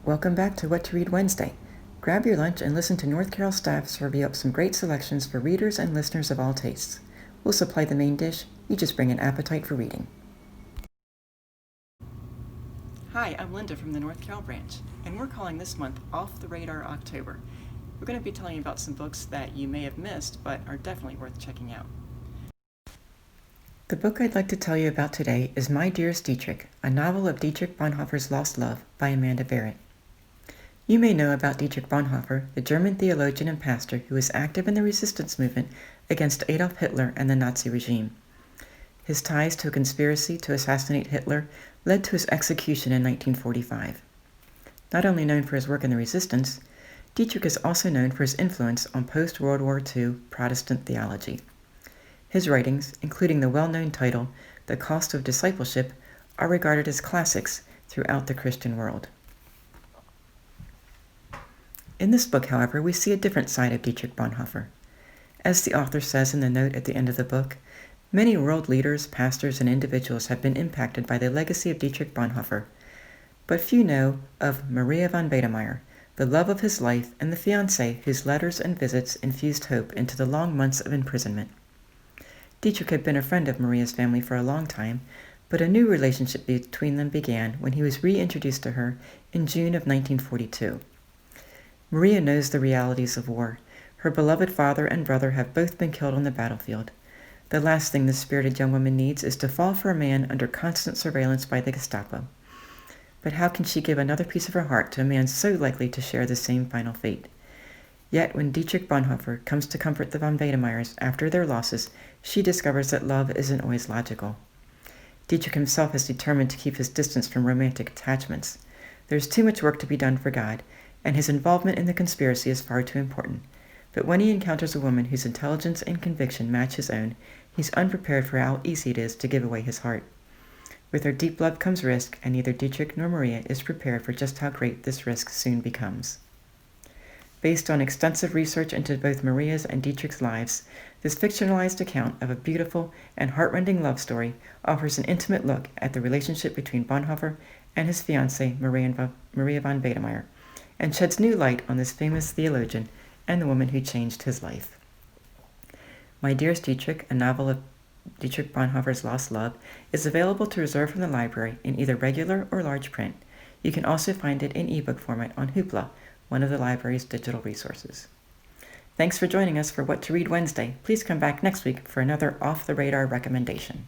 Welcome back to What to Read Wednesday. Grab your lunch and listen to North Carroll staff serve you up some great selections for readers and listeners of all tastes. We'll supply the main dish, you just bring an appetite for reading. Hi, I'm Linda from the North Carroll branch, and we're calling this month Off the Radar October. We're going to be telling you about some books that you may have missed, but are definitely worth checking out. The book I'd like to tell you about today is My Dearest Dietrich, a novel of Dietrich Bonhoeffer's Lost Love by Amanda Barratt. You may know about Dietrich Bonhoeffer, the German theologian and pastor who was active in the resistance movement against Adolf Hitler and the Nazi regime. His ties to a conspiracy to assassinate Hitler led to his execution in 1945. Not only known for his work in the resistance, Dietrich is also known for his influence on post-World War II Protestant theology. His writings, including the well-known title, The Cost of Discipleship, are regarded as classics throughout the Christian world. In this book, however, we see a different side of Dietrich Bonhoeffer. As the author says in the note at the end of the book, many world leaders, pastors, and individuals have been impacted by the legacy of Dietrich Bonhoeffer, but few know of Maria von Wedemeyer, the love of his life and the fiancé whose letters and visits infused hope into the long months of imprisonment. Dietrich had been a friend of Maria's family for a long time, but a new relationship between them began when he was reintroduced to her in June of 1942. Maria knows the realities of war. Her beloved father and brother have both been killed on the battlefield. The last thing this spirited young woman needs is to fall for a man under constant surveillance by the Gestapo. But how can she give another piece of her heart to a man so likely to share the same final fate? Yet when Dietrich Bonhoeffer comes to comfort the von Wedemeyers after their losses, she discovers that love isn't always logical. Dietrich himself is determined to keep his distance from romantic attachments. There's too much work to be done for God, and his involvement in the conspiracy is far too important. But when he encounters a woman whose intelligence and conviction match his own, he's unprepared for how easy it is to give away his heart. With her deep love comes risk, and neither Dietrich nor Maria is prepared for just how great this risk soon becomes. Based on extensive research into both Maria's and Dietrich's lives, this fictionalized account of a beautiful and heartrending love story offers an intimate look at the relationship between Bonhoeffer and his fiancée, Maria von Wedemeyer, and sheds new light on this famous theologian and the woman who changed his life. My Dearest Dietrich, a novel of Dietrich Bonhoeffer's Lost Love, is available to reserve from the library in either regular or large print. You can also find it in ebook format on Hoopla, one of the library's digital resources. Thanks for joining us for What to Read Wednesday. Please come back next week for another Off the Radar recommendation.